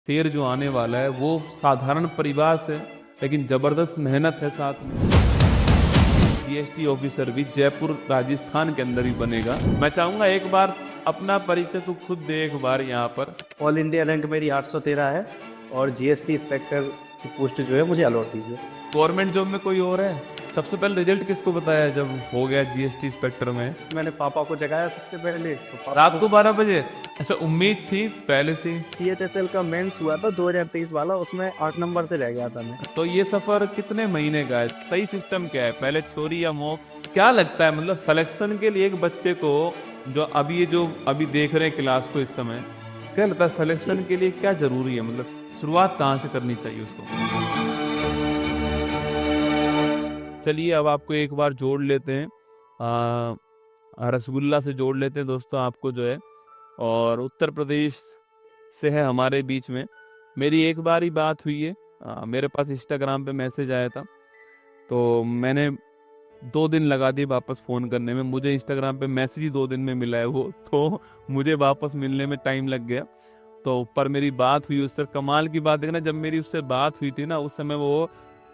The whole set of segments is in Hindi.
शेर जो आने वाला है वो साधारण परिवार से, लेकिन जबरदस्त मेहनत है साथ में। जीएसटी ऑफिसर भी जयपुर राजस्थान के अंदर ही बनेगा। मैं चाहूंगा एक बार अपना परिचय तू खुद दे एक बार यहाँ पर। ऑल इंडिया रैंक मेरी 813 है और जीएसटी इंस्पेक्टर की पोस्ट जो है मुझे अलॉट कीजिए। गवर्नमेंट जॉब में कोई और है? सबसे पहले रिजल्ट किसको बताया जब हो गया जीएसटी इंस्पेक्टर में? मैंने पापा को जगाया सबसे पहले, तो रात को 12 बजे। ऐसा उम्मीद थी पहले से? CHSL का मेंस हुआ था 2023 वाला, उसमें 8 नंबर से रह गया था मैं। तो ये सफर कितने महीने का है? सही सिस्टम क्या है, पहले थ्योरी या मॉक? क्या लगता है मतलब सिलेक्शन के लिए एक बच्चे को जो अभी देख रहे हैं क्लास को इस समय, क्या लगता है सिलेक्शन के लिए क्या जरूरी है? मतलब शुरुआत कहाँ से करनी चाहिए उसको? चलिए अब आपको एक बार जोड़ लेते हैं, रसगुल्ला से जोड़ लेते हैं दोस्तों आपको जो है, और उत्तर प्रदेश से है हमारे बीच में। मेरी एक बार ही बात हुई है, मेरे पास इंस्टाग्राम पे मैसेज आया था, तो मैंने 2 दिन लगा दिए वापस फ़ोन करने में। मुझे इंस्टाग्राम पे मैसेज ही 2 दिन में मिला है वो, तो मुझे वापस मिलने में टाइम लग गया। तो पर मेरी बात हुई उससे। कमाल की बात है ना, जब मेरी उससे बात हुई थी ना, उस समय वो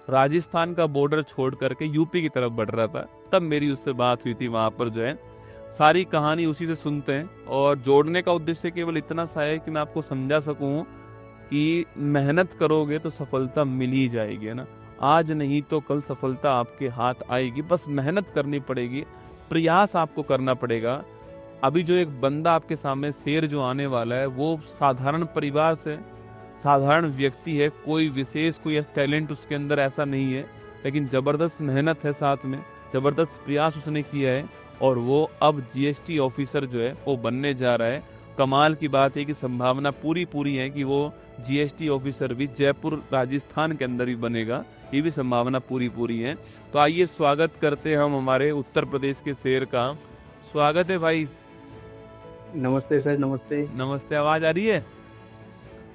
राजस्थान का बॉर्डर छोड़ करके यूपी की तरफ बढ़ रहा था, तब मेरी उससे बात हुई थी वहाँ पर जो है। सारी कहानी उसी से सुनते हैं, और जोड़ने का उद्देश्य केवल इतना सा है कि मैं आपको समझा सकूं कि मेहनत करोगे तो सफलता मिल ही जाएगी, है ना। आज नहीं तो कल सफलता आपके हाथ आएगी, बस मेहनत करनी पड़ेगी, प्रयास आपको करना पड़ेगा। अभी जो एक बंदा आपके सामने शेर जो आने वाला है वो साधारण परिवार से, साधारण व्यक्ति है, कोई विशेष कोई टैलेंट उसके अंदर ऐसा नहीं है, लेकिन जबरदस्त मेहनत है साथ में, जबरदस्त प्रयास उसने किया है, और वो अब जीएसटी ऑफिसर जो है वो बनने जा रहा है। कमाल की बात है कि संभावना पूरी है कि वो जीएसटी ऑफिसर भी जयपुर राजस्थान के अंदर ही बनेगा, ये भी संभावना पूरी है। तो आइए स्वागत करते हैं हम हमारे उत्तर प्रदेश के शेर का। स्वागत है भाई। नमस्ते सर। नमस्ते। नमस्ते, आवाज आ रही है?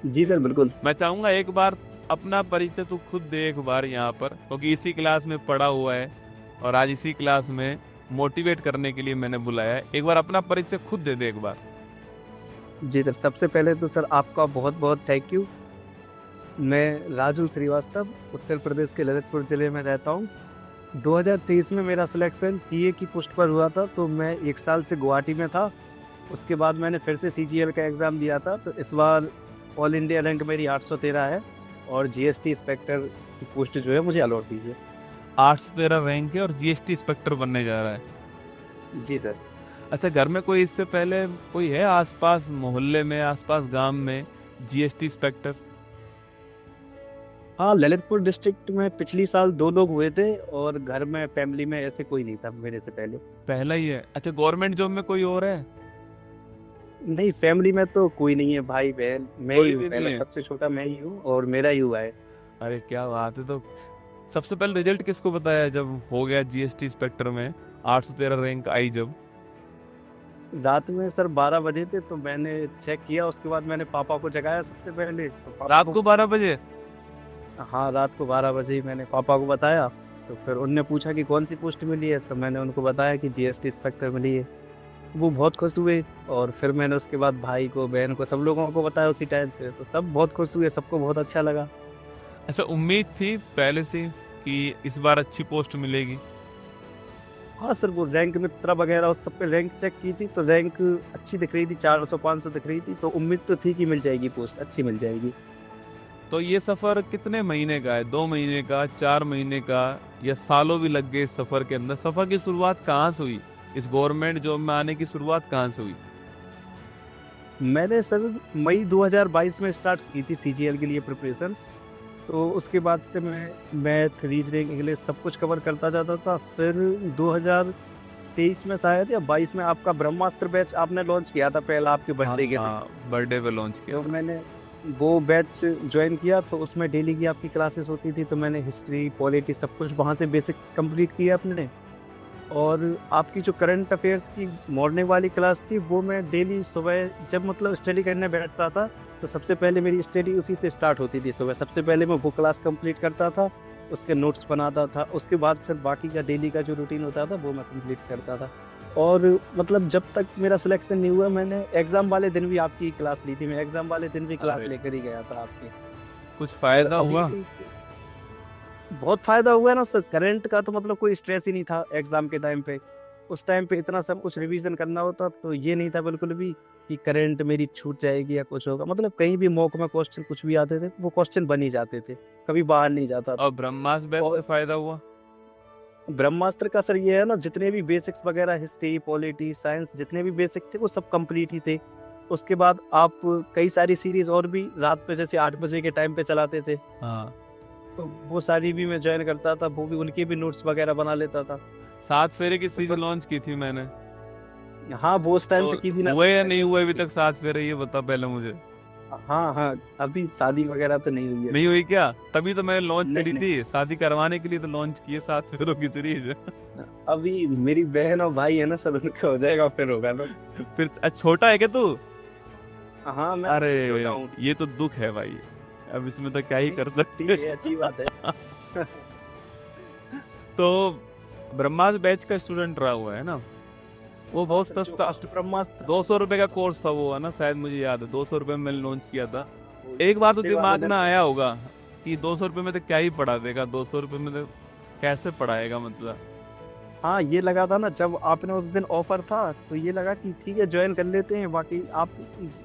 जी सर बिल्कुल। मैं चाहूंगा एक बार अपना परिचय तू खुद दे एक बार यहाँ पर, क्योंकि इसी क्लास में पढ़ा हुआ है और आज इसी क्लास में मोटिवेट करने के लिए मैंने बुलाया है। एक बार अपना परिचय खुद दे एक बार। जी सर, सबसे पहले तो सर आपका बहुत बहुत थैंक यू। मैं राजू श्रीवास्तव उत्तर प्रदेश के ललितपुर ज़िले में रहता हूँ। 2023 में मेरा सिलेक्शन टीए की पोस्ट पर हुआ था, तो मैं 1 साल से गुवाहाटी में था। उसके बाद मैंने फिर से CGL का एग्ज़ाम दिया था, तो इस बार ऑल इंडिया रैंक मेरी 813 है और जीएसटी इंस्पेक्टर की पोस्ट जो है मुझे अलॉट कीजिए। 813 रैंक है और जीएसटी इंस्पेक्टर बनने जा रहा है? जी सर। अच्छा, घर में कोई इससे पहले कोई है आसपास मोहल्ले में, आसपास गांव में जीएसटी इंस्पेक्टर? हाँ, ललितपुर डिस्ट्रिक्ट में पिछली साल 2 लोग हुए थे, और घर में फैमिली में ऐसे कोई नहीं था मेरे से पहले। पहला ही है? अच्छा, गवर्नमेंट जॉब में कोई और है? नहीं, फैमिली में तो कोई नहीं है, भाई बहन मैं कोई ही भी हूँ, नहीं पहले है? सबसे छोटा मैं ही हूँ और मेरा ही हुआ है। अरे क्या बात है। तो सबसे पहले रिजल्ट किसको बताया जब हो गया जीएसटी इंस्पेक्टर में 813 रैंक आई जब? रात में सर 12 बजे थे, तो मैंने चेक किया, उसके बाद मैंने पापा को जगाया सबसे पहले, तो पापा रात को 12 बजे? हाँ, रात को 12 बजे ही मैंने पापा को बताया। तो फिर उनने पूछा कि कौन सी पोस्ट मिली है, तो मैंने उनको बताया कि जीएसटी इंस्पेक्टर मिली है। वो बहुत खुश हुए, और फिर मैंने उसके बाद भाई को, बहन को, सब लोगों को बताया उसी टाइम पे, तो सब बहुत खुश हुए, सबको बहुत अच्छा लगा। ऐसा उम्मीद थी पहले से कि इस बार अच्छी पोस्ट मिलेगी? हाँ सर, वो रैंक मित्रा वगैरह उस सब पे रैंक चेक की थी, तो रैंक अच्छी दिख रही थी, 400-500 दिख रही थी, तो उम्मीद तो थी कि मिल जाएगी, पोस्ट अच्छी मिल जाएगी। तो ये सफर कितने महीने का है? 2 महीने का, 4 महीने का, या सालों भी लग गए इस सफर के अंदर? सफर की शुरुआत कहाँ से हुई? इस गवर्नमेंट जॉब में आने की शुरुआत कहाँ से हुई? मैंने सर मई 2022 में स्टार्ट की थी CGL के लिए प्रिपरेशन, तो उसके बाद से मैं मैथ, रीजनिंग, इंग्लिश सब कुछ कवर करता जाता था। फिर 2023 में शायद या 22 में आपका ब्रह्मास्त्र बैच आपने लॉन्च किया था, पहला आपके बर्थडे के दिन। बर्थडे पे लॉन्च किया। तो मैंने वो बैच ज्वाइन किया, तो उसमें डेली की आपकी क्लासेस होती थी, तो मैंने हिस्ट्री, पॉलिटी सब कुछ वहाँ से बेसिक्स कंप्लीट किया अपने। और आपकी जो करंट अफेयर्स की मॉर्निंग वाली क्लास थी, वो मैं डेली सुबह जब मतलब स्टडी करने बैठता था, तो सबसे पहले मेरी स्टडी उसी से स्टार्ट होती थी। सुबह सबसे पहले मैं वो क्लास कंप्लीट करता था, उसके नोट्स बनाता था, उसके बाद फिर बाकी का डेली का जो रूटीन होता था वो मैं कंप्लीट करता था। और मतलब जब तक मेरा सिलेक्शन नहीं हुआ, मैंने एग्जाम वाले दिन भी आपकी क्लास ली थी, मैं एग्जाम वाले दिन भी क्लास अरे लेकर ही गया था आपकी। कुछ और फायदा अभी हुआ? भी बहुत फायदा हुआ है ना सर। करंट का तो मतलब कोई स्ट्रेस ही नहीं था एग्जाम के टाइम पे। उस टाइम पे इतना सब कुछ रिवीजन करना होता, तो ये नहीं था बिल्कुल भी कि करंट मेरी छूट जाएगी या कुछ होगा। मतलब कहीं भी मॉक में क्वेश्चन कुछ भी आते थे, वो क्वेश्चन बन ही जाते थे, कभी बाहर नहीं जाता था। और ब्रह्मास्त्र बैच से और फायदा हुआ? ब्रह्मास्त्र का सर ये है ना, जितने भी बेसिक्स वगैरह, हिस्ट्री, पॉलिटी, साइंस, जितने भी बेसिक थे वो सब कंप्लीट ही थे। उसके बाद आप कई सारी सीरीज और भी रात पे जैसे 8 बजे के टाइम पे चलाते थे, हाँ। तो वो सारी भी मैं ज्वाइन करता था, वो भी उनके भी नोट्स वगैरह बना लेता था। 7 फेरे की सीरीज तो लॉन्च की थी मैंने। हाँ, वो उस टाइम पे तो की थी ना। हुए या नहीं हुए अभी तक 7 फेरे, ये बता पहले मुझे। हाँ हाँ, अभी शादी वगैरह तो नहीं हुई है। नहीं हुई क्या? तभी तो मैंने लॉन्च नहीं करी नहीं, थी, शादी करवाने के लिए तो लॉन्च की है 7 फेरों की सीरीज। अभी मेरी बहन और भाई है ना सर, उनका हो जाएगा फिर होगा ना। फिर छोटा है क्या तू? हाँ, मैं अरे छोटा हूँ। ये तो दुख है भाई, अब इसमें तो क्या ही कर सकते ठीक है, अच्छी बात है। हैं। तो ब्रह्मास्त्र बैच का स्टूडेंट रहा हुआ है ना, वो बहुत जो सस्ता, फर्स्ट ब्रह्मास्त्र 200 रुपए का कोर्स था वो, है ना, शायद मुझे याद है 200 रुपए में मैंने लॉन्च किया था। एक बार तो हफ्ते वाले दिमाग दिन। में आया होगा कि 200 रुपए में तो क्या ही पढ़ा देगा, 200 रुपए में तो कैसे पढ़ाएगा मतलब। हाँ, ये लगा था ना जब आपने उस दिन ऑफर था, तो ये लगा कि ठीक है ज्वाइन कर लेते हैं। बाकी आप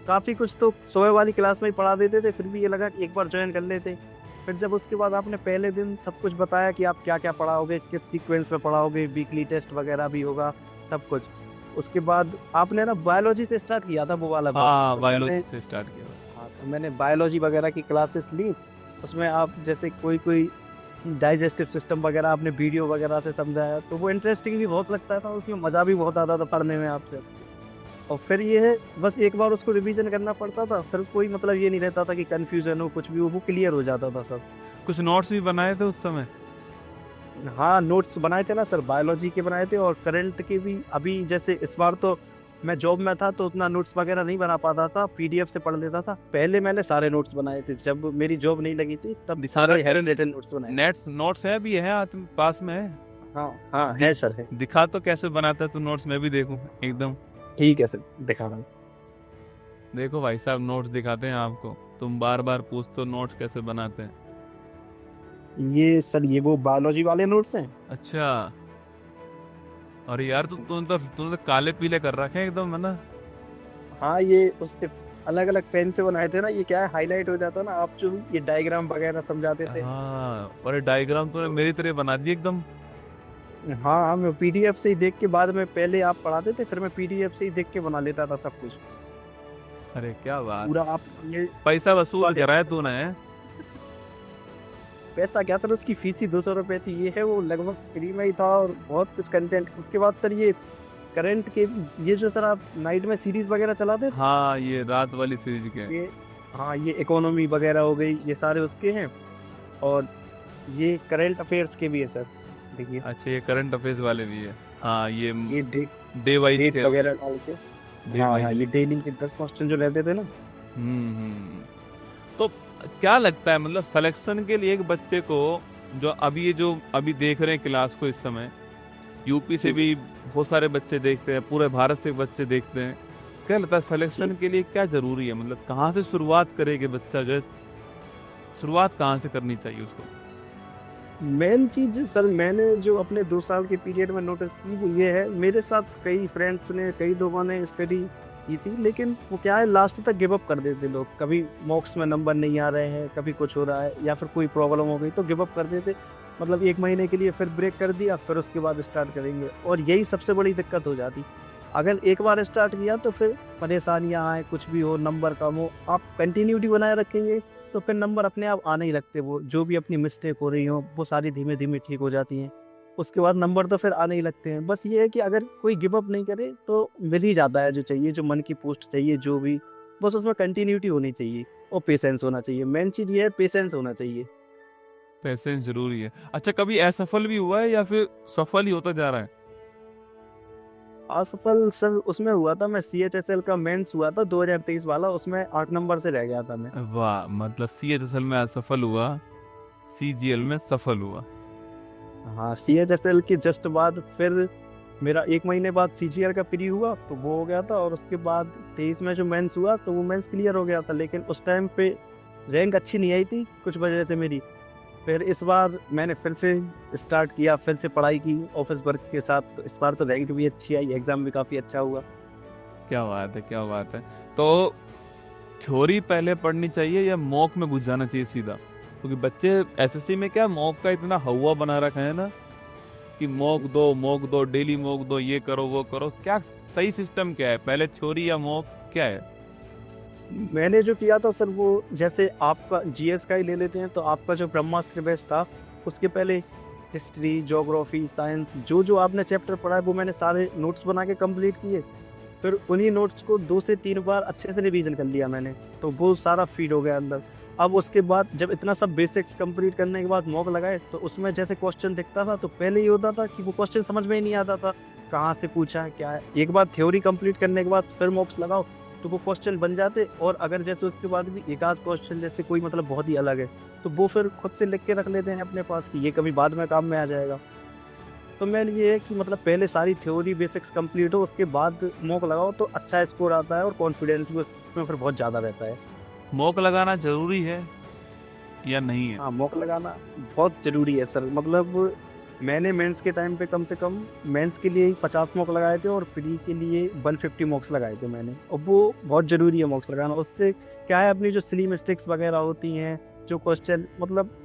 काफी कुछ तो सुबह वाली क्लास में ही पढ़ा देते थे, फिर भी ये लगा कि एक बार ज्वाइन कर लेते। फिर जब उसके बाद आपने पहले दिन सब कुछ बताया कि आप क्या क्या पढ़ाओगे, किस सीक्वेंस में पढ़ाओगे, वीकली टेस्ट वगैरह भी होगा, सब कुछ। उसके बाद आपने ना बायोलॉजी से स्टार्ट किया था वो वाला बैच। हाँ, तो बायोलॉजी से स्टार्ट किया। हाँ, तो मैंने बायोलॉजी वगैरह की क्लासेस ली। उसमें आप जैसे कोई कोई डाइजेस्टिव सिस्टम वगैरह आपने वीडियो वगैरह से समझाया, तो वो इंटरेस्टिंग भी बहुत लगता था, उसमें मज़ा भी बहुत आता था पढ़ने में आपसे। और फिर ये है, बस एक बार उसको रिवीजन करना पड़ता था, फिर कोई मतलब ये नहीं रहता था कि कन्फ्यूजन हो, कुछ भी हो, वो क्लियर हो जाता था सब। कुछ नोट्स भी बनाए थे उस समय? हाँ, नोट्स बनाए थे ना सर, बायोलॉजी के बनाए थे और करंट के भी। अभी जैसे इस बार तो मैं जॉब में था, तो उतना नोट्स वगैरह नहीं बना पाता था, पीडीएफ से पढ़ लेता था। पहले मैंने सारे नोट्स बनाए थे, जब मेरी जॉब नहीं लगी थी तब सारे हैंड रिटन नोट्स बनाए। नेट्स नोट्स है, अभी है हाथ में, पास में है? हाँ हाँ, है सर, है। दिखा तो कैसे बनाता है तू नोट्स, मैं भी देखूं एकदम। ठीक है सर, दिखा रहा हूँ। देखो भाई साहब, नोट्स दिखाते हैं आपको, तुम बार बार पूछते हो नोट्स कैसे बनाते हैं। ये सर, ये वो बायोलॉजी वाले नोट्स हैं। अच्छा। अरे यार तुम तो काले पीले कर रखे हैं एकदम, है ना? हाँ, ये उससे अलग अलग पेन से बनाए थे ना। ये क्या है, हाईलाइट हो जाता ना, आप जो ये डायग्राम वगैरह समझाते थे। हाँ, और डायग्राम तूने मेरी तरह बना दी एकदम। हाँ हाँ, मैं पीडीएफ से ही देख के, बाद में पहले आप पढ़ाते थे, फिर मैं पीडीएफ से ही देख के बना लेता था सब कुछ अरे क्या बात, पूरा। आप ये पैसा वसूल करा है तूने। पैसा क्या सर, उसकी फीस ही 200 रुपये थी। ये है वो लगभग फ्री में ही था, और बहुत कुछ कंटेंट। उसके बाद सर ये करंट के, ये जो सर आप नाइट में सीरीज वगैरह चलाते थे, हाँ, ये रात वाली सीरीज के। ये, हाँ, ये इकोनॉमी वगैरह हो गई, ये सारे उसके हैं। और ये करंट अफेयर्स के भी है सर, देखिए। अच्छा, ये करंट अफेयर्स वाले भी है। हाँ, ये डे वाइज डेट वगैरह डाल के। डे हाँ वाइज। हाँ, ये डेली के 10 क्वेश्चन जो रहते थे ना। तो क्या लगता है, मतलब सिलेक्शन के लिए एक बच्चे को, जो अभी देख रहे हैं क्लास को इस समय, यूपी से भी बहुत सारे बच्चे देखते हैं, पूरे भारत से बच्चे देखते हैं, क्या लगता है सिलेक्शन के लिए क्या जरूरी है? मतलब कहाँ से शुरुआत करेगा बच्चा, जो है शुरुआत कहाँ से करनी चाहिए उसको? मेन चीज सर, मैंने जो अपने 2 साल के पीरियड में नोटिस की वो ये है, मेरे साथ कई फ्रेंड्स ने, कई लोगों ने स्टडी की थी, लेकिन वो क्या है, लास्ट तक गिव अप कर देते लोग। कभी मॉक्स में नंबर नहीं आ रहे हैं, कभी कुछ हो रहा है, या फिर कोई प्रॉब्लम हो गई तो गिव अप कर देते। मतलब 1 महीने के लिए, फिर ब्रेक कर दिया, फिर उसके बाद स्टार्ट करेंगे। और यही सबसे बड़ी दिक्कत हो जाती। अगर एक बार स्टार्ट किया तो फिर परेशानियाँ आए, कुछ भी हो, नंबर कम हो, आप कंटिन्यूटी बनाए रखेंगे तो फिर नंबर अपने आप आने ही लगते। वो जो भी अपनी मिस्टेक हो रही हो, वो सारी धीमे धीमे ठीक हो जाती हैं। उसके बाद नंबर तो फिर आने ही लगते हैं। बस ये है कि अगर कोई गिव अप नहीं करे तो मिल ही जाता है जो चाहिए, जो मन की पोस्ट चाहिए, जो भी। बस उसमें कंटिन्यूटी होनी चाहिए और पेशेंस होना चाहिए। मेन चीज़ ये है, पेशेंस होना चाहिए। पैसे जरूरी है। अच्छा, कभी असफल भी हुआ है या फिर सफल ही होता जा रहा है? असफल सर उसमें हुआ था, मैं CHSL का मेंस हुआ था 2023 वाला, उसमें 8 नंबर से रह गया था मैं। वाह, मतलब CHSL में असफल हुआ, CGL में सफल हुआ। हाँ, CHSL के जस्ट बाद फिर मेरा 1 महीने बाद सीजीआर का प्री हुआ तो वो हो गया था, और उसके बाद 23 में जो मेंस हुआ तो वो मेंस क्लियर हो गया था, लेकिन उस टाइम पे रैंक अच्छी नहीं आई थी कुछ वजह से मेरी। फिर इस बार मैंने फिर से स्टार्ट किया, फिर से पढ़ाई की ऑफिस वर्क के साथ, तो इस बार तो रैंक भी अच्छी आई, एग्ज़ाम भी काफ़ी अच्छा हुआ। क्या बात है, क्या बात है। तो थ्योरी पहले पढ़नी चाहिए या मॉक में घुस जाना चाहिए सीधा? क्योंकि बच्चे एसएससी में क्या मॉक का इतना हवा बना रखा है ना कि मॉक दो डेली मॉक दो, ये करो वो करो। क्या सही सिस्टम क्या है, पहले थ्योरी या मॉक क्या है? मैंने जो किया था सर, वो जैसे आपका जीएस का ही ले लेते हैं, तो आपका जो ब्रह्मास्त्र बेस था उसके पहले हिस्ट्री, ज्योग्राफी, साइंस, जो जो आपने चैप्टर पढ़ा है वो मैंने सारे नोट्स बना के कंप्लीट किए। फिर उन्हीं नोट्स को 2 से 3 बार अच्छे से रिवीजन कर लिया मैंने, तो वो सारा फीड हो गया अंदर। अब उसके बाद जब इतना सब बेसिक्स कंप्लीट करने के बाद मॉक लगाए, तो उसमें जैसे क्वेश्चन दिखता था तो पहले ये होता था कि वो क्वेश्चन समझ में ही नहीं आता था, कहाँ से पूछा है क्या है। एक बार थ्योरी कंप्लीट करने के बाद फिर मॉक्स लगाओ तो वो क्वेश्चन बन जाते, और अगर जैसे उसके बाद भी एक आध क्वेश्चन जैसे कोई मतलब बहुत ही अलग है तो वो फिर खुद से लिख के रख लेते हैं अपने पास कि ये कभी बाद में काम में आ जाएगा। तो मेन ये है कि मतलब पहले सारी थ्योरी बेसिक्स कंप्लीट हो, उसके बाद मॉक लगाओ तो अच्छा स्कोर आता है, और कॉन्फिडेंस भी उसमें फिर बहुत ज़्यादा रहता है। मॉक लगाना जरूरी है या नहीं है? हाँ, मॉक लगाना बहुत ज़रूरी है सर। मतलब मैंने मेंस के टाइम पे कम से कम मेंस के लिए ही 50 मॉक लगाए थे, और प्री के लिए 150 मॉक्स लगाए थे मैंने, और वो बहुत ज़रूरी है मॉक्स लगाना। उससे क्या है, अपनी जो सिली मिस्टेक्स वगैरह होती हैं, जो क्वेश्चन मतलब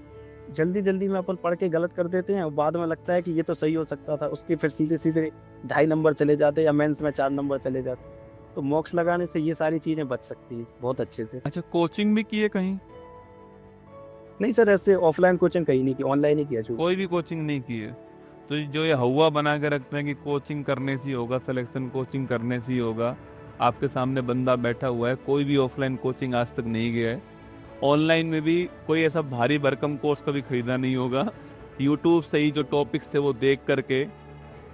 जल्दी जल्दी में अपन पढ़ के गलत कर देते हैं, और बाद में लगता है कि ये तो सही हो सकता था, उसके फिर सीधे सीधे 2.5 नंबर चले जाते या मेंस में 4 नंबर चले जाते। तो मॉक्स लगाने से ये सारी चीज़ें बच सकती हैं बहुत अच्छे से। अच्छा, कोचिंग भी की है कहीं? नहीं सर, ऐसे ऑफलाइन कोचिंग कहीं नहीं की, ऑनलाइन ही किया। कोई भी कोचिंग नहीं की है? तो जो ये हवा बना के रखते हैं कि कोचिंग करने से ही होगा, सिलेक्शन कोचिंग करने से ही होगा, आपके सामने बंदा बैठा हुआ है, कोई भी ऑफलाइन कोचिंग आज तक नहीं गया है, ऑनलाइन में भी कोई ऐसा भारी भरकम कोर्स कभी खरीदा नहीं होगा। यूट्यूब से ही जो टॉपिक्स थे वो देख करके,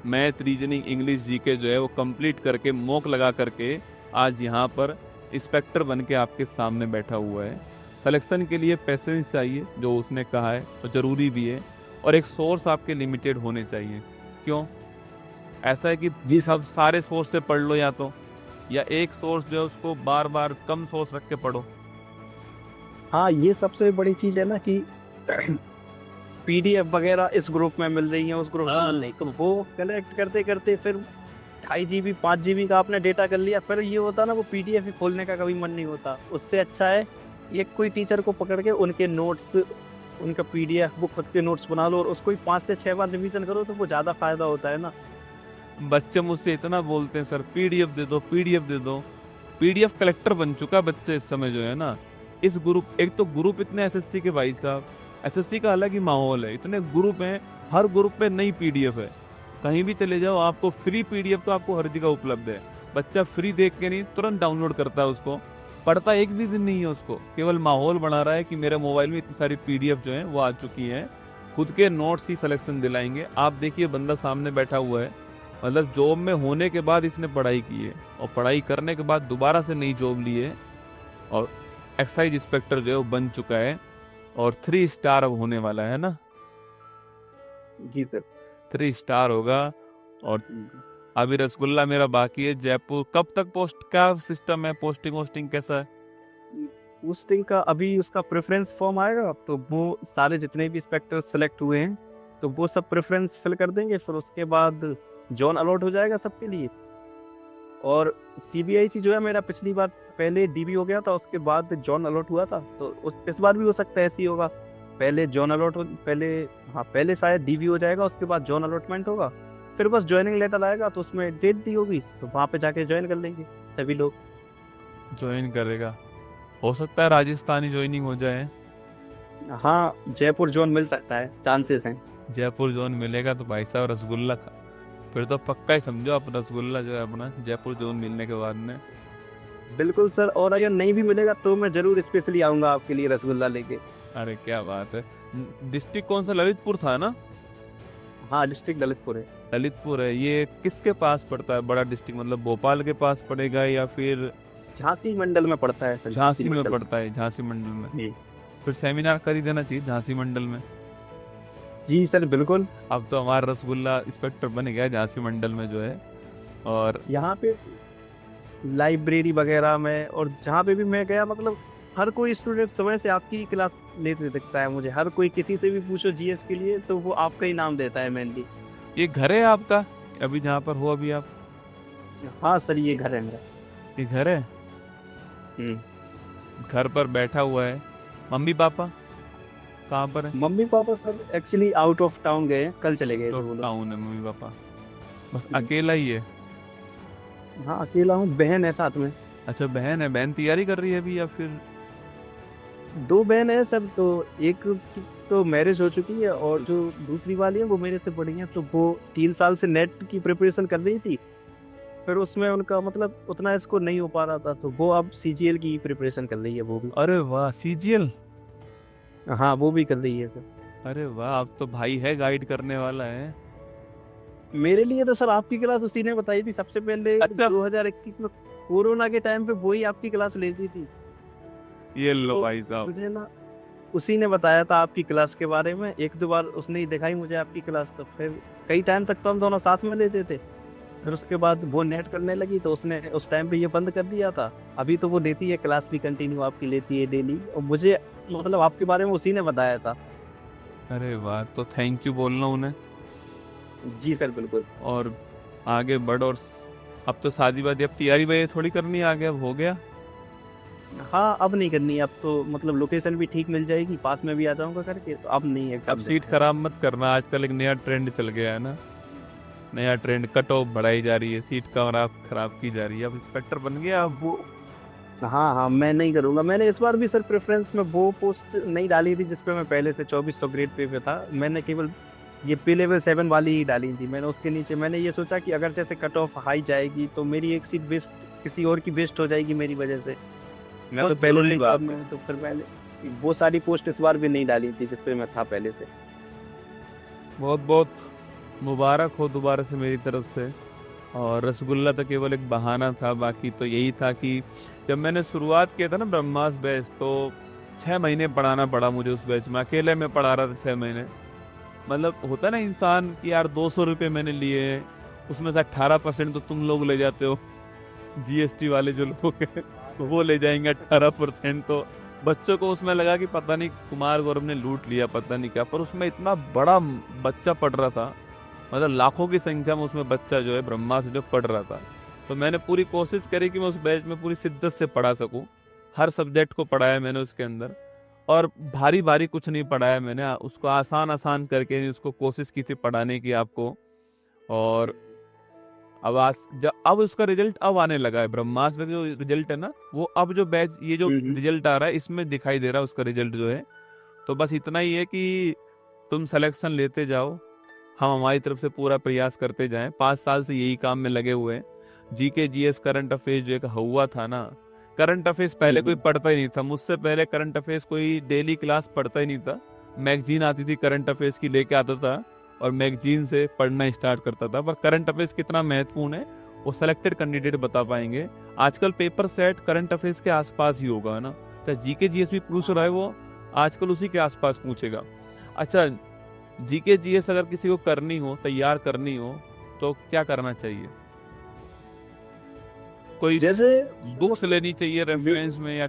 मैथ, रीजनिंग, इंग्लिश, जीके जो है वो कंप्लीट करके, मॉक लगा करके आज यहाँ पर इंस्पेक्टर बन के आपके सामने बैठा हुआ है। सिलेक्शन के लिए पेशेंस चाहिए, जो उसने कहा है, तो ज़रूरी भी है, और एक सोर्स आपके लिमिटेड होने चाहिए। क्यों ऐसा है कि जी सब सारे सोर्स से पढ़ लो, या एक सोर्स जो है उसको बार बार कम सोर्स रख के पढ़ो। हाँ, ये सबसे बड़ी चीज़ है ना कि पीडीएफ वगैरह इस ग्रुप में मिल रही है, उस ग्रुप में मिल रही, तो वो कलेक्ट करते करते फिर 2.5 GB 5 GB का आपने डेटा कर लिया, फिर ये होता ना वो पीडीएफ ही खोलने का कभी मन नहीं होता। उससे अच्छा है एक कोई टीचर को पकड़ के उनके नोट्स, उनका पीडीएफ, वो खुद के नोट्स बना लो, और उसको ही 5 से 6 बार रिवीजन करो, तो वो ज़्यादा फायदा होता है ना। बच्चे मुझसे इतना बोलते हैं, सर पीडीएफ दे दो, पीडीएफ दे दो। पीडीएफ कलेक्टर बन चुका बच्चे इस समय जो है ना। इस ग्रुप, एक तो ग्रुप इतने एसएससी के, भाई साहब एसएससी का अलग ही माहौल है, इतने ग्रुप हैं, हर ग्रुप पे नई पीडीएफ है। कहीं भी चले जाओ आपको फ्री पीडीएफ तो आपको हर जगह उपलब्ध है। बच्चा फ्री देख के नहीं, तुरंत डाउनलोड करता है उसको, पढ़ता एक भी दिन नहीं है उसको, केवल माहौल बना रहा है कि मेरे मोबाइल में इतनी सारी पीडीएफ जो है वो आ चुकी हैं, खुद के नोट्स ही सिलेक्शन दिलाएंगे। आप देखिए बंदा सामने बैठा हुआ है, मतलब जॉब में होने के बाद इसने पढ़ाई की है, और पढ़ाई करने के बाद दोबारा से नई जॉब ली है, और एक्साइज इंस्पेक्टर जो है वो बन चुका है, और 3 स्टार अब होने वाला है ना। जी सर। 3 स्टार होगा। और अभी रसगुल्ला मेरा बाकी है जयपुर। कब तक पोस्ट का सिस्टम है, पोस्टिंग वोस्टिंग कैसा है? उस दिन का अभी उसका प्रेफरेंस फॉर्म आएगा, तो वो सारे जितने भी इंस्पेक्टर सेलेक्ट हुए हैं तो वो सब प्रेफरेंस फिल कर देंगे, फिर उसके बाद जोन अलॉट हो जाएगा सबके लिए। और सीबीआईसी जो है मेरा पिछली बार पहले डीबी हो गया था, उसके बाद जोन अलॉट हुआ था, तो इस बार भी हो सकता है ऐसे ही होगा। पहले जोन अलॉट हो, पहले शायद डीवी हो जाएगा, उसके बाद जोन अलॉटमेंट होगा, फिर बस ज्वाइनिंग लेटर आएगा तो उसमें डेट दी होगी, तो वहाँ पे जाके ज्वाइन कर लेंगे सभी लोग। ज्वाइन करेगा, हो सकता है राजस्थानी ज्वाइनिंग हो जाए। हाँ, जयपुर जोन मिल सकता है, चांसेस हैं। जयपुर जोन मिलेगा तो भाई साहब रसगुल्ला खा, फिर तो पक्का ही समझो आप, रसगुल्ला जो है अपना जयपुर जोन मिलने के बाद में। बिल्कुल सर, और अगर नहीं भी मिलेगा तो मैं जरूर स्पेशली आऊँगा आपके लिए रसगुल्ला लेके। अरे क्या बात है। डिस्ट्रिक्ट कौन सा? ललितपुर था ना? हाँ, डिस्ट्रिक्ट ललितपुर है। ललितपुर है। ये किसके पास पड़ता है? बड़ा डिस्ट्रिक्ट मतलब भोपाल के पास पड़ेगा या फिर झांसी मंडल में पड़ता है सर। झांसी में पड़ता है? झांसी मंडल में। जी। फिर सेमिनार कर ही देना चाहिए झांसी मंडल में। जी सर बिल्कुल। अब तो हमारा रसगुल्ला इंस्पेक्टर बन गया झांसी मंडल में जो है। और यहाँ पे लाइब्रेरी वगैरह में और जहाँ पे भी मैं गया, मतलब हर कोई स्टूडेंट समय से आपकी क्लास लेते दिखता है मुझे। हर कोई किसी से भी पूछो जीएस के लिए तो वो आपका ही नाम देता है मेनली। ये घर है आपका अभी जहाँ पर हो अभी आप? हाँ सर, ये घर है मेरा। ये घर है? घर पर बैठा हुआ है। मम्मी पापा कहाँ पर है? Mummy papa sir actually out of town गए हैं, कल चले गए थे वो लोग। टाउन है मम्मी पापा? बस अकेला ही है? हाँ अकेला हूँ, बहन है साथ में। अच्छा बहन है। बहन तैयारी कर रही है अभी या फिर? दो बहन है सर, तो एक की तो मैरिज हो चुकी है और जो दूसरी वाली है वो मेरे से बड़ी है। तो वो 3 साल से नेट की प्रिपरेशन कर रही थी, फिर उसमें उनका मतलब उतना स्कोर नहीं हो पा रहा था, तो वो अब सीजीएल की प्रिपरेशन कर रही है वो भी। अरे वाह, सीजीएल? हाँ वो भी कर रही है फिर। अरे वाह, अब तो भाई है गाइड करने वाला है। मेरे लिए तो सर आपकी क्लास उसी ने बताई थी सबसे पहले। अच्छा। 2021 में कोरोना के टाइम पे वही आपकी क्लास लेती थी। ये लो तो भाई साहब। मुझे ना उसी ने बताया था आपकी क्लास के बारे में। एक दो बार उसने ही दिखाई मुझे आपकी क्लास, तो फिर कई टाइम तक तो हम दोनों साथ में लेते थे। फिर उसके बाद वो नेट करने लगी तो उसने उस टाइम पे ये बंद कर दिया था। अभी तो वो लेती है क्लास भी, कंटिन्यू आपकी लेती है डेली। और मुझे मतलब आपके बारे में उसी ने बताया था। अरे वाह, तो थैंक यू बोलना उन्हें। जी सर बिल्कुल। और आगे बढ़। और अब तो शादी वादी, अब तैयारी वैयारी थोड़ी करनी है आगे, अब हो गया? हाँ अब नहीं करनी, अब तो मतलब लोकेशन भी ठीक मिल जाएगी, पास में भी आ जाऊंगा करके, तो अब नहीं है। अब सीट खराब मत करना। आजकल एक नया ट्रेंड चल गया है ना, नया ट्रेंड, कट ऑफ बढ़ाई जा रही है, सीट का खराब की जा रही है। अब इंस्पेक्टर बन गया अब। वो हाँ हाँ मैं नहीं करूंगा। मैंने इस बार भी सर प्रेफरेंस में वो पोस्ट नहीं डाली थी जिसपे मैं पहले से 2400 ग्रेड पे था। मैंने केवल ये पे लेवल 7 वाली ही डाली थी। मैंने उसके नीचे मैंने ये सोचा कि अगर जैसे कट ऑफ हाई जाएगी तो मेरी एक सीट वेस्ट, किसी और की वेस्ट हो जाएगी मेरी वजह से। मैं तो पहले से तो फिर मैंने वो सारी पोस्ट इस बार भी नहीं डाली थी जिसपे मैं था पहले से। बहुत बहुत मुबारक हो दोबारा से मेरी तरफ से। और रसगुल्ला तो केवल एक बहाना था, बाकी तो यही था कि जब मैंने शुरुआत किया था ना ब्रह्मास्त्र बैच, तो 6 महीने पढ़ाना पड़ा मुझे उस बैच में। अकेले में पढ़ा रहा था 6 महीने। मतलब होता ना इंसान कि यार 200 रुपये मैंने लिए हैं, उसमें से 18% तो तुम लोग ले जाते हो, जीएसटी वाले जो लोग हैं वो ले जाएंगे 18%। तो बच्चों को उसमें लगा कि पता नहीं कुमार गौरव ने लूट लिया, पता नहीं क्या। पर उसमें इतना बड़ा बच्चा पढ़ रहा था, मतलब लाखों की संख्या में उसमें बच्चा जो है ब्रह्मास्त्र जो पढ़ रहा था। तो मैंने पूरी कोशिश करी कि मैं उस बैच में पूरी शिद्दत से पढ़ा सकूं। हर सब्जेक्ट को पढ़ाया मैंने उसके अंदर, और भारी भारी कुछ नहीं पढ़ाया मैंने, उसको आसान आसान करके उसको कोशिश की थी पढ़ाने की आपको। और अब उसका रिजल्ट अब आने लगा है। ब्रह्मास्त्र में जो रिजल्ट है ना, वो अब जो बैच, ये जो रिजल्ट आ रहा है इसमें दिखाई दे रहा है उसका रिजल्ट जो है। तो बस इतना ही है कि तुम सिलेक्शन लेते जाओ, हम हमारी तरफ से पूरा प्रयास करते जाएं। 5 साल से यही काम में लगे हुए हैं। जीके जीएस करंट अफेयर्स जो एक हुआ था ना, करंट अफेयर्स पहले कोई पढ़ता ही नहीं था। मुझसे पहले करंट अफेयर्स कोई डेली क्लास पढ़ता ही नहीं था। मैगजीन आती थी करंट अफेयर्स की, लेके आता था और मैगजीन से पढ़ना स्टार्ट करता था। पर करंट अफेयर्स कितना महत्वपूर्ण है वो सेलेक्टेड कैंडिडेट बता पाएंगे। आजकल पेपर सेट करंट अफेयर्स के आसपास ही होगा ना, तो जीके जीएस भी पूछ रहा है वो आजकल उसी के आसपास पूछेगा। अच्छा, जीके जीएस अगर किसी को करनी हो, तैयार करनी हो, तो क्या करना चाहिए? कोई जैसे बुक्स लेनी चाहिए रेफरेंस में, या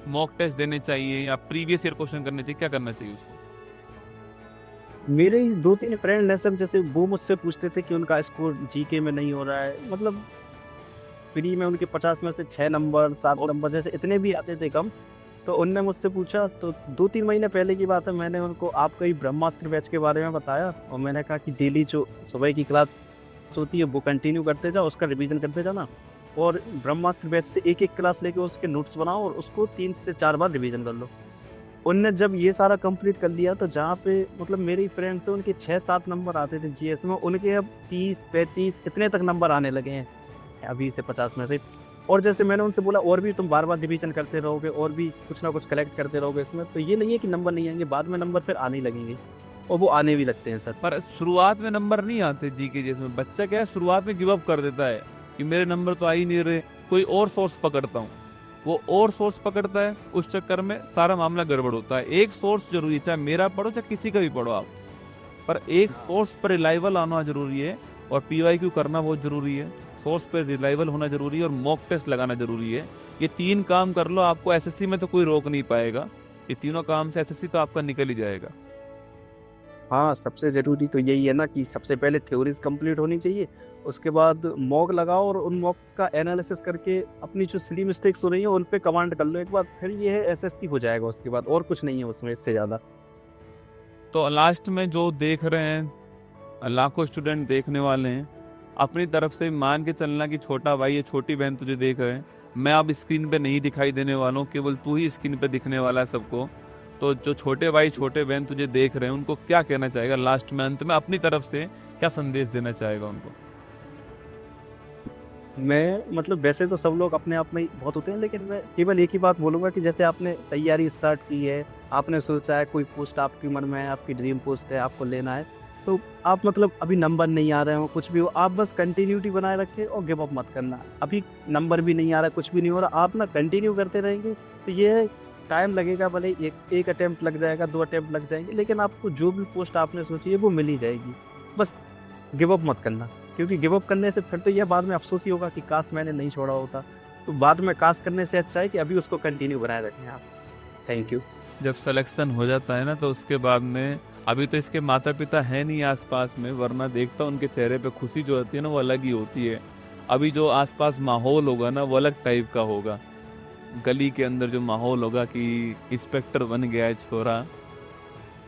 मॉक टेस्ट देने चाहिए, या प्रीवियस ईयर क्वेश्चन करने चाहिए? क्या करना चाहिए उसको? मेरे 2-3 फ्रेंड हैं सब, जैसे वो मुझसे पूछते थे कि उनका स्कोर जीके में नहीं हो रहा है। मतलब प्री में उनके 50 में से 6 नंबर 7 नंबर जैसे इतने भी आते थे कम। तो उनने मुझसे पूछा, तो 2-3 महीने पहले की बात है, मैंने उनको आपका ही ब्रह्मास्त्र बैच के बारे में बताया। और मैंने कहा कि डेली जो सुबह की क्लास होती है वो कंटिन्यू करते जाओ, उसका रिवीजन करते जाना। और ब्रह्मास्त्र बैच से एक एक क्लास लेके उसके नोट्स बनाओ और उसको 3 से 4 बार रिवीजन कर लो। उनने जब ये सारा कंप्लीट कर लिया तो जहाँ पे मतलब मेरी फ्रेंड्स से उनके 6-7 नंबर आते थे जीएस में, उनके अब 30-35 इतने तक नंबर आने लगे हैं अभी से 50 में से। और जैसे मैंने उनसे बोला और भी तुम बार बार रिवीजन करते रहोगे और भी कुछ ना कुछ कलेक्ट करते रहोगे इसमें, तो ये नहीं है कि नंबर नहीं आएंगे, बाद में नंबर फिर आने लगेंगे और वो आने भी लगते हैं सर। पर शुरुआत में नंबर नहीं आते जीके जीएस में। बच्चा क्या है, शुरुआत में गिव अप कर देता है कि मेरे नंबर तो आ ही नहीं रहे, कोई और सोर्स पकड़ता हूँ। वो और सोर्स पकड़ता है, उस चक्कर में सारा मामला गड़बड़ होता है। एक सोर्स जरूरी, चाहे मेरा पढ़ो चाहे किसी का भी पढ़ो आप। पर एक सोर्स पर रिलायबल आना जरूरी है और PYQ करना बहुत जरूरी है। सोर्स पर रिलायबल होना जरूरी है और मॉक टेस्ट लगाना जरूरी है। ये 3 काम कर लो, आपको SSC में तो कोई रोक नहीं पाएगा। ये तीनों काम से SSC तो आपका निकल ही जाएगा। हाँ, सबसे ज़रूरी तो यही है ना कि सबसे पहले थ्योरीज कंप्लीट होनी चाहिए, उसके बाद मॉक लगाओ और उन मॉक्स का एनालिसिस करके अपनी जो सिली मिस्टेक्स हो रही हैं उन पे कमांड कर लो एक बार, फिर ये है SSC हो जाएगा उसके बाद, और कुछ नहीं है उसमें इससे ज़्यादा। तो लास्ट में जो देख रहे हैं, लाखों स्टूडेंट देखने वाले हैं, अपनी तरफ से मान के चलना कि छोटा भाई या छोटी बहन तुझे देख रहे हैं, मैं अब स्क्रीन पे नहीं दिखाई देने वाला हूँ, केवल तू ही स्क्रीन पे दिखने वाला है सबको। तो जो छोटे भाई छोटे बहन तुझे देख रहे हैं उनको क्या कहना चाहेगा लास्ट में, अंत में अपनी तरफ से क्या संदेश देना चाहेगा उनको? मैं मतलब वैसे तो सब लोग अपने आप में ही बहुत होते हैं, लेकिन मैं केवल एक ही बात बोलूँगा कि जैसे आपने तैयारी स्टार्ट की है, आपने सोचा है कोई पोस्ट आपके मन में है, आपकी ड्रीम पोस्ट है, आपको लेना है, तो आप मतलब अभी नंबर नहीं आ रहे हो, कुछ भी हो, आप बस कंटिन्यूटी बनाए रखें और गिव अप मत करना। अभी नंबर भी नहीं आ रहा है, कुछ भी नहीं हो रहा, आप ना कंटिन्यू करते रहेंगे तो ये टाइम लगेगा, भले एक अटेम्प्ट लग जाएगा, 2 अटेम्प्ट लग जाएंगे, लेकिन आपको जो भी पोस्ट आपने सोची है वो मिल ही जाएगी। बस गिव अप मत करना, क्योंकि गिव अप करने से फिर तो यह बाद में अफसोस ही होगा कि काश मैंने नहीं छोड़ा होता। तो बाद में काश करने से अच्छा है कि अभी उसको कंटिन्यू बनाए रखें आप। Thank you. जब सिलेक्शन हो जाता है ना तो उसके बाद में, अभी तो इसके माता पिता है नहीं आसपास में, वरना देखता उनके चेहरे पे खुशी जो होती है ना वो अलग ही होती है। अभी जो आसपास माहौल होगा ना वो अलग टाइप का होगा। गली के अंदर जो माहौल होगा कि इंस्पेक्टर बन गया है छोरा,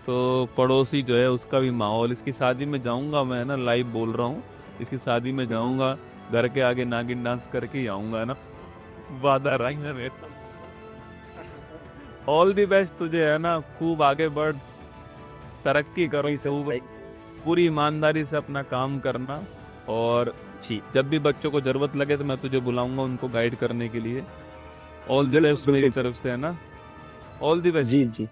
तो पड़ोसी जो है उसका भी माहौल। इसकी शादी में जाऊंगा मैं ना, लाइव बोल रहा हूँ, इसकी शादी में जाऊंगा, घर के आगे नागिन डांस करके ही आऊंगा ना, वादा रही है मेरा। ऑल दी बेस्ट तुझे, है ना, खूब आगे बढ़, तरक्की करो, खूब पूरी ईमानदारी से अपना काम करना। और जब भी बच्चों को जरूरत लगे तो मैं तुझे बुलाऊंगा उनको गाइड करने के लिए। ऑल दी बेस्ट मेरी तरफ से, है ना, all the best. Ji ji.